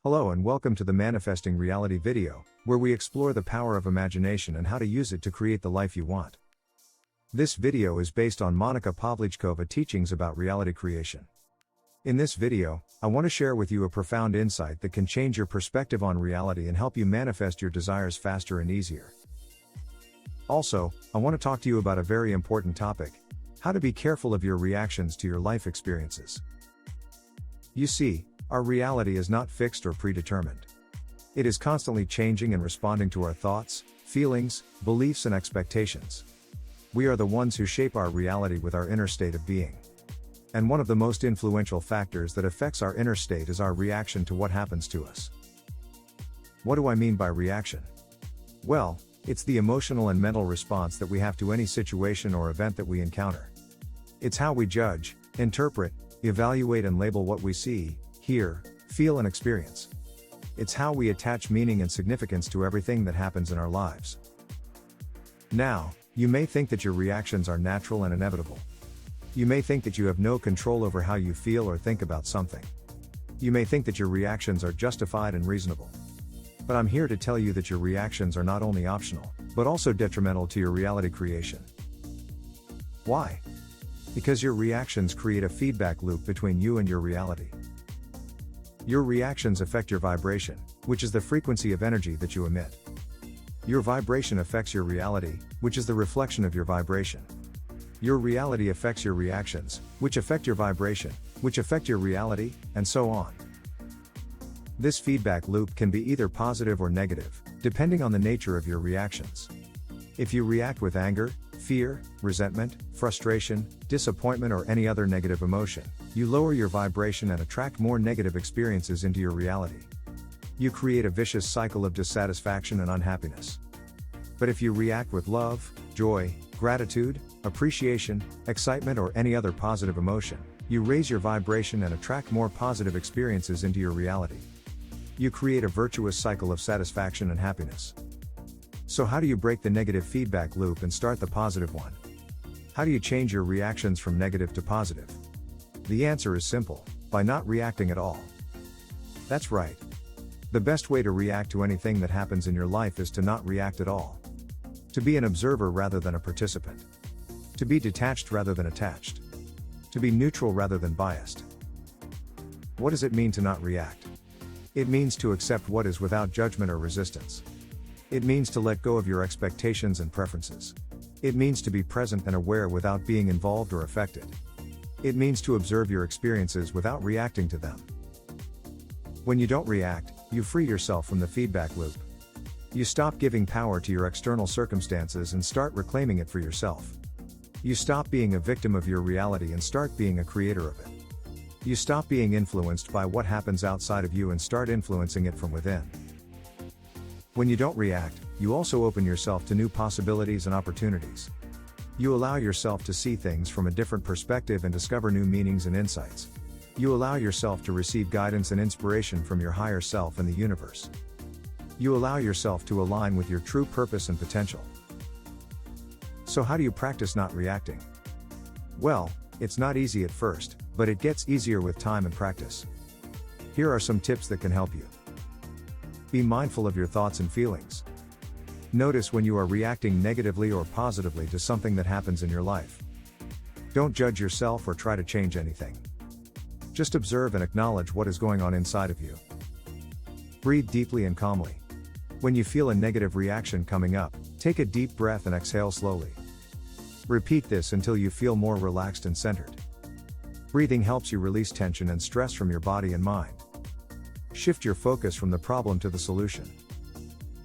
Hello and welcome to the Manifesting Reality video, where we explore the power of imagination and how to use it to create the life you want. This video is based on Monika Pavlichkova teachings about reality creation. In this video, I want to share with you a profound insight that can change your perspective on reality and help you manifest your desires faster and easier. Also, I want to talk to you about a very important topic: how to be careful of your reactions to your life experiences. You see, our reality is not fixed or predetermined. It is constantly changing and responding to our thoughts, feelings, beliefs, and expectations. We are the ones who shape our reality with our inner state of being. And one of the most influential factors that affects our inner state is our reaction to what happens to us. What do I mean by reaction? Well, it's the emotional and mental response that we have to any situation or event that we encounter. It's how we judge, interpret, evaluate, and label what we see, hear, feel, and experience. It's how we attach meaning and significance to everything that happens in our lives. Now, you may think that your reactions are natural and inevitable. You may think that you have no control over how you feel or think about something. You may think that your reactions are justified and reasonable. But I'm here to tell you that your reactions are not only optional, but also detrimental to your reality creation. Why? Because your reactions create a feedback loop between you and your reality. Your reactions affect your vibration, which is the frequency of energy that you emit. Your vibration affects your reality, which is the reflection of your vibration. Your reality affects your reactions, which affect your vibration, which affect your reality, and so on. This feedback loop can be either positive or negative, depending on the nature of your reactions. If you react with anger, fear, resentment, frustration, disappointment, or any other negative emotion, you lower your vibration and attract more negative experiences into your reality. You create a vicious cycle of dissatisfaction and unhappiness. But if you react with love, joy, gratitude, appreciation, excitement, or any other positive emotion, you raise your vibration and attract more positive experiences into your reality. You create a virtuous cycle of satisfaction and happiness. So how do you break the negative feedback loop and start the positive one? How do you change your reactions from negative to positive? The answer is simple: by not reacting at all. That's right. The best way to react to anything that happens in your life is to not react at all. To be an observer rather than a participant. To be detached rather than attached. To be neutral rather than biased. What does it mean to not react? It means to accept what is without judgment or resistance. It means to let go of your expectations and preferences. It means to be present and aware without being involved or affected. It means to observe your experiences without reacting to them. When you don't react, you free yourself from the feedback loop. You stop giving power to your external circumstances and start reclaiming it for yourself. You stop being a victim of your reality and start being a creator of it. You stop being influenced by what happens outside of you and start influencing it from within. When you don't react, you also open yourself to new possibilities and opportunities. You allow yourself to see things from a different perspective and discover new meanings and insights. You allow yourself to receive guidance and inspiration from your higher self and the universe. You allow yourself to align with your true purpose and potential. So how do you practice not reacting? Well, it's not easy at first, but it gets easier with time and practice. Here are some tips that can help you. Be mindful of your thoughts and feelings. Notice when you are reacting negatively or positively to something that happens in your life. Don't judge yourself or try to change anything. Just observe and acknowledge what is going on inside of you. Breathe deeply and calmly. When you feel a negative reaction coming up, take a deep breath and exhale slowly. Repeat this until you feel more relaxed and centered. Breathing helps you release tension and stress from your body and mind. Shift your focus from the problem to the solution.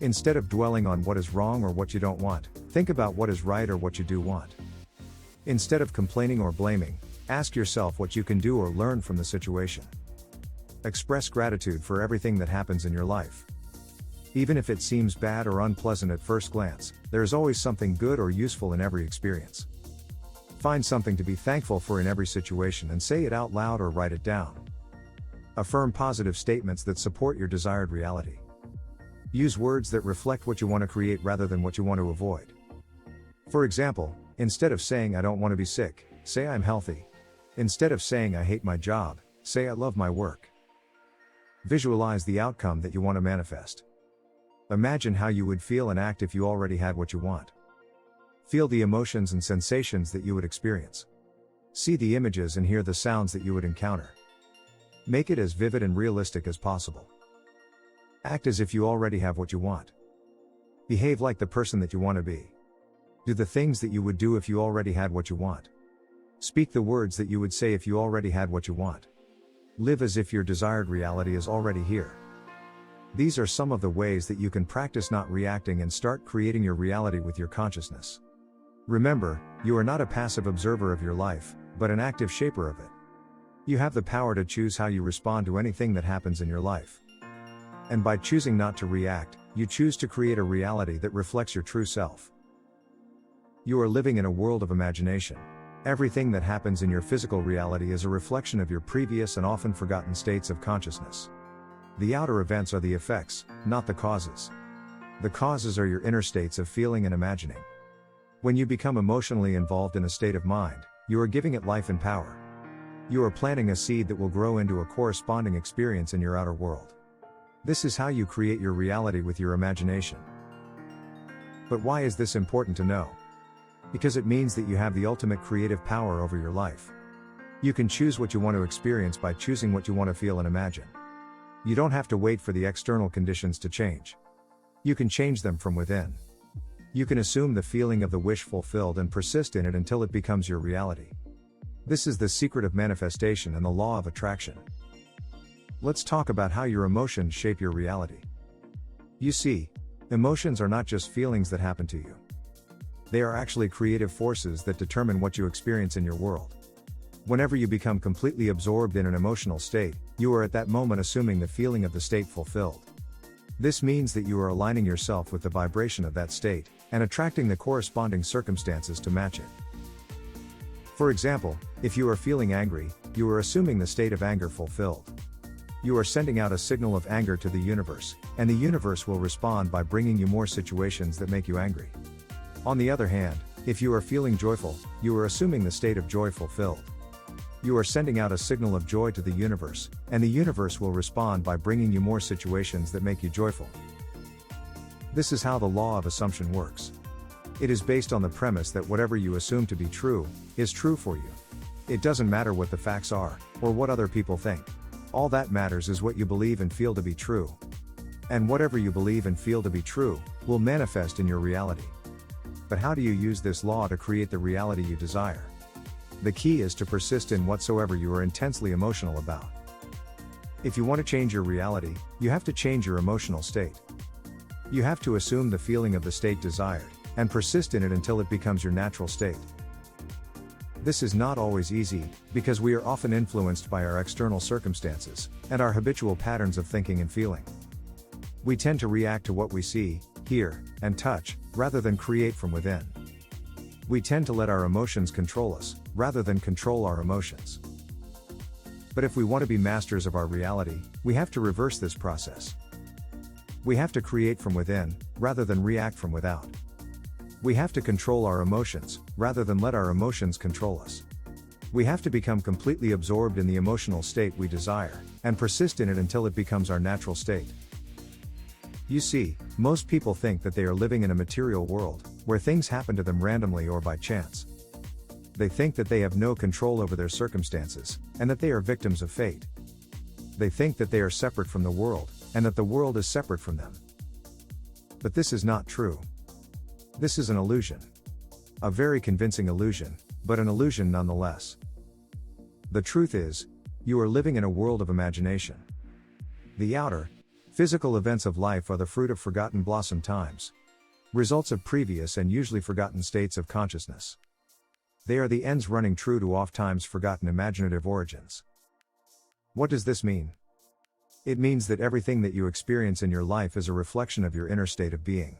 Instead of dwelling on what is wrong or what you don't want, think about what is right or what you do want. Instead of complaining or blaming, ask yourself what you can do or learn from the situation. Express gratitude for everything that happens in your life. Even if it seems bad or unpleasant at first glance, there is always something good or useful in every experience. Find something to be thankful for in every situation and say it out loud or write it down. Affirm positive statements that support your desired reality. Use words that reflect what you want to create rather than what you want to avoid. For example, instead of saying "I don't want to be sick," say "I'm healthy." Instead of saying "I hate my job," say "I love my work." Visualize the outcome that you want to manifest. Imagine how you would feel and act if you already had what you want. Feel the emotions and sensations that you would experience. See the images and hear the sounds that you would encounter. Make it as vivid and realistic as possible. Act as if you already have what you want. Behave like the person that you want to be. Do the things that you would do if you already had what you want. Speak the words that you would say if you already had what you want. Live as if your desired reality is already here. These are some of the ways that you can practice not reacting and start creating your reality with your consciousness. Remember, you are not a passive observer of your life, but an active shaper of it. You have the power to choose how you respond to anything that happens in your life. And by choosing not to react, you choose to create a reality that reflects your true self. You are living in a world of imagination. Everything that happens in your physical reality is a reflection of your previous and often forgotten states of consciousness. The outer events are the effects, not the causes. The causes are your inner states of feeling and imagining. When you become emotionally involved in a state of mind, you are giving it life and power. You are planting a seed that will grow into a corresponding experience in your outer world. This is how you create your reality with your imagination. But why is this important to know? Because it means that you have the ultimate creative power over your life. You can choose what you want to experience by choosing what you want to feel and imagine. You don't have to wait for the external conditions to change. You can change them from within. You can assume the feeling of the wish fulfilled and persist in it until it becomes your reality. This is the secret of manifestation and the law of attraction. Let's talk about how your emotions shape your reality. You see, emotions are not just feelings that happen to you. They are actually creative forces that determine what you experience in your world. Whenever you become completely absorbed in an emotional state, you are at that moment assuming the feeling of the state fulfilled. This means that you are aligning yourself with the vibration of that state, and attracting the corresponding circumstances to match it. For example, if you are feeling angry, you are assuming the state of anger fulfilled. You are sending out a signal of anger to the universe, and the universe will respond by bringing you more situations that make you angry. On the other hand, if you are feeling joyful, you are assuming the state of joy fulfilled. You are sending out a signal of joy to the universe, and the universe will respond by bringing you more situations that make you joyful. This is how the law of assumption works. It is based on the premise that whatever you assume to be true, is true for you. It doesn't matter what the facts are, or what other people think. All that matters is what you believe and feel to be true. And whatever you believe and feel to be true, will manifest in your reality. But how do you use this law to create the reality you desire? The key is to persist in whatsoever you are intensely emotional about. If you want to change your reality, you have to change your emotional state. You have to assume the feeling of the state desired, and persist in it until it becomes your natural state. This is not always easy, because we are often influenced by our external circumstances, and our habitual patterns of thinking and feeling. We tend to react to what we see, hear, and touch, rather than create from within. We tend to let our emotions control us, rather than control our emotions. But if we want to be masters of our reality, we have to reverse this process. We have to create from within, rather than react from without. We have to control our emotions, rather than let our emotions control us. We have to become completely absorbed in the emotional state we desire, and persist in it until it becomes our natural state. You see, most people think that they are living in a material world, where things happen to them randomly or by chance. They think that they have no control over their circumstances, and that they are victims of fate. They think that they are separate from the world, and that the world is separate from them. But this is not true. This is an illusion. A very convincing illusion, but an illusion nonetheless. The truth is, you are living in a world of imagination. The outer, physical events of life are the fruit of forgotten blossom times. Results of previous and usually forgotten states of consciousness. They are the ends running true to oft-times forgotten imaginative origins. What does this mean? It means that everything that you experience in your life is a reflection of your inner state of being.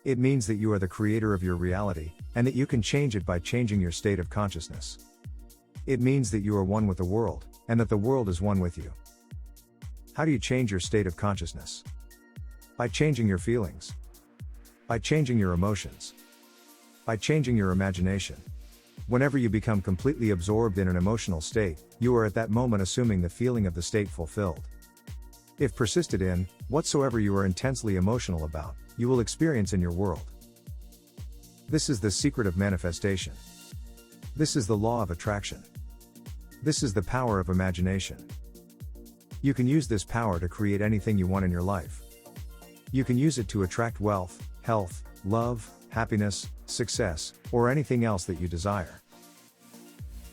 It means that you are the creator of your reality, and that you can change it by changing your state of consciousness. It means that you are one with the world, and that the world is one with you. How do you change your state of consciousness? By changing your feelings. By changing your emotions. By changing your imagination. Whenever you become completely absorbed in an emotional state, you are at that moment assuming the feeling of the state fulfilled. If persisted in, whatsoever you are intensely emotional about, you will experience in your world. This is the secret of manifestation. This is the law of attraction. This is the power of imagination. You can use this power to create anything you want in your life. You can use it to attract wealth, health, love, happiness, success, or anything else that you desire.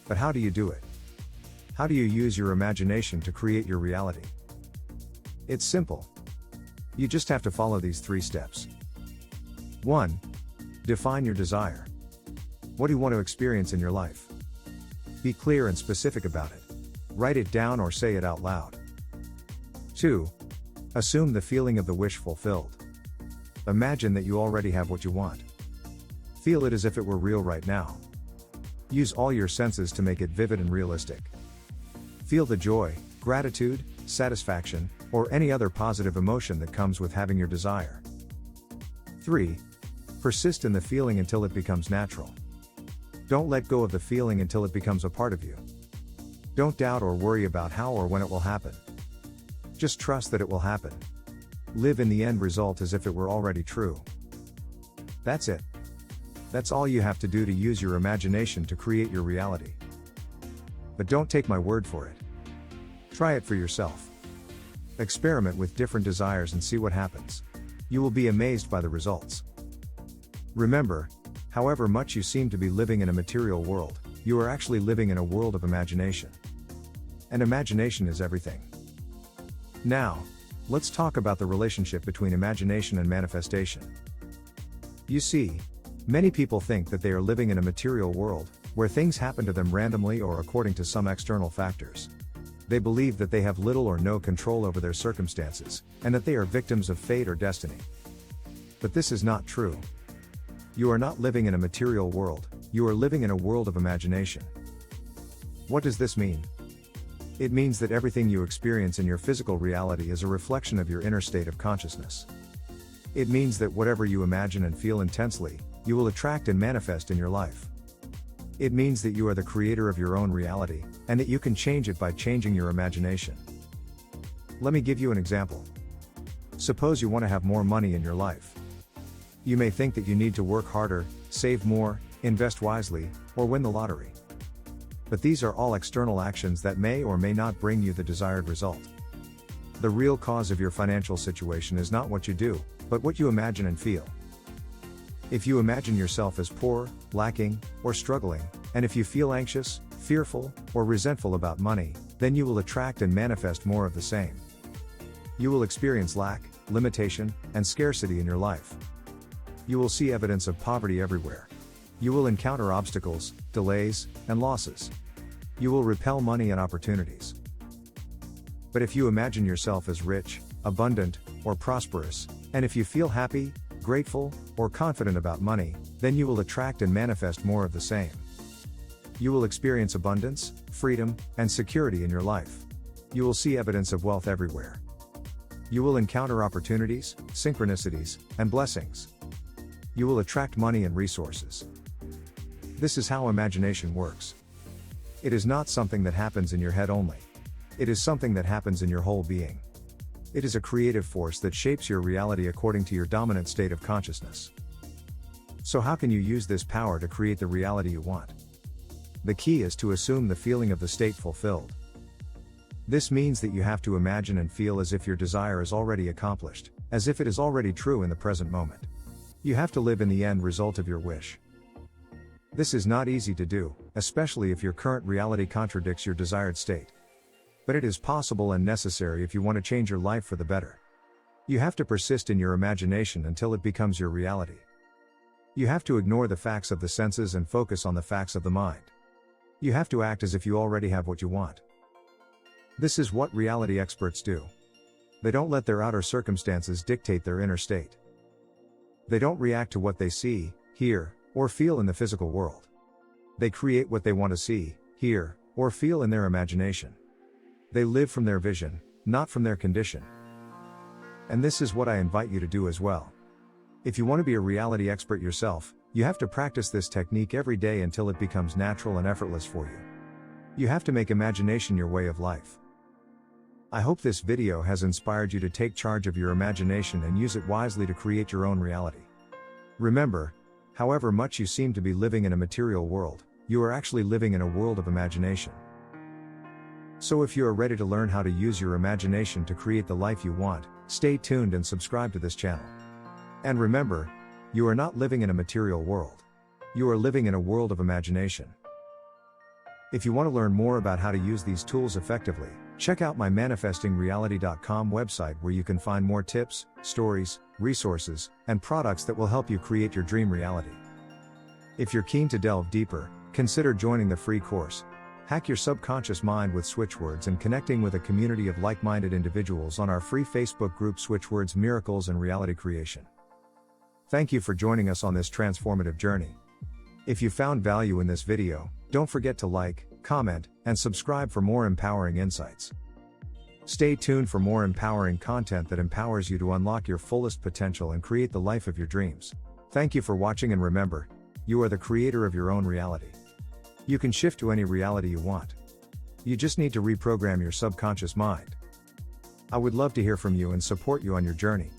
But how do you do it? How do you use your imagination to create your reality? It's simple. You just have to follow these 3 steps. 1. Define your desire. What do you want to experience in your life? Be clear and specific about it. Write it down or say it out loud. 2. Assume the feeling of the wish fulfilled. Imagine that you already have what you want. Feel it as if it were real right now. Use all your senses to make it vivid and realistic. Feel the joy, gratitude, satisfaction, or any other positive emotion that comes with having your desire. 3. Persist in the feeling until it becomes natural. Don't let go of the feeling until it becomes a part of you. Don't doubt or worry about how or when it will happen. Just trust that it will happen. Live in the end result as if it were already true. That's it. That's all you have to do to use your imagination to create your reality. But don't take my word for it. Try it for yourself. Experiment with different desires and see what happens. You will be amazed by the results. Remember, however much you seem to be living in a material world, you are actually living in a world of imagination. And imagination is everything. Now, let's talk about the relationship between imagination and manifestation. You see, many people think that they are living in a material world, where things happen to them randomly or according to some external factors. They believe that they have little or no control over their circumstances, and that they are victims of fate or destiny. But this is not true. You are not living in a material world, you are living in a world of imagination. What does this mean? It means that everything you experience in your physical reality is a reflection of your inner state of consciousness. It means that whatever you imagine and feel intensely, you will attract and manifest in your life. It means that you are the creator of your own reality, and that you can change it by changing your imagination. Let me give you an example. Suppose you want to have more money in your life. You may think that you need to work harder, save more, invest wisely, or win the lottery. But these are all external actions that may or may not bring you the desired result. The real cause of your financial situation is not what you do, but what you imagine and feel. If you imagine yourself as poor, lacking, or struggling, and if you feel anxious, fearful, or resentful about money, then you will attract and manifest more of the same. You will experience lack, limitation, and scarcity in your life. You will see evidence of poverty everywhere. You will encounter obstacles, delays, and losses. You will repel money and opportunities. But if you imagine yourself as rich, abundant, or prosperous, and if you feel happy, grateful, or confident about money, then you will attract and manifest more of the same. You will experience abundance, freedom, and security in your life. You will see evidence of wealth everywhere. You will encounter opportunities, synchronicities, and blessings. You will attract money and resources. This is how imagination works. It is not something that happens in your head only. It is something that happens in your whole being. It is a creative force that shapes your reality according to your dominant state of consciousness. So how can you use this power to create the reality you want? The key is to assume the feeling of the state fulfilled. This means that you have to imagine and feel as if your desire is already accomplished, as if it is already true in the present moment. You have to live in the end result of your wish. This is not easy to do, especially if your current reality contradicts your desired state. But it is possible and necessary if you want to change your life for the better. You have to persist in your imagination until it becomes your reality. You have to ignore the facts of the senses and focus on the facts of the mind. You have to act as if you already have what you want. This is what reality experts do. They don't let their outer circumstances dictate their inner state. They don't react to what they see, hear, or feel in the physical world. They create what they want to see, hear, or feel in their imagination. They live from their vision, not from their condition. And this is what I invite you to do as well. If you want to be a reality expert yourself, you have to practice this technique every day until it becomes natural and effortless for you. You have to make imagination your way of life. I hope this video has inspired you to take charge of your imagination and use it wisely to create your own reality. Remember, however much you seem to be living in a material world, you are actually living in a world of imagination. So if you are ready to learn how to use your imagination to create the life you want, stay tuned and subscribe to this channel. And remember, you are not living in a material world. You are living in a world of imagination. If you want to learn more about how to use these tools effectively, check out my manifestingreality.com website where you can find more tips, stories, resources, and products that will help you create your dream reality. If you're keen to delve deeper, consider joining the free course, Hack Your Subconscious Mind with Switchwords, and connecting with a community of like-minded individuals on our free Facebook group Switchwords Miracles and Reality Creation. Thank you for joining us on this transformative journey. If you found value in this video, don't forget to like, comment, and subscribe for more empowering insights. Stay tuned for more empowering content that empowers you to unlock your fullest potential and create the life of your dreams. Thank you for watching, and remember, you are the creator of your own reality. You can shift to any reality you want. You just need to reprogram your subconscious mind. I would love to hear from you and support you on your journey.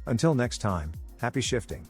Until next time, happy shifting.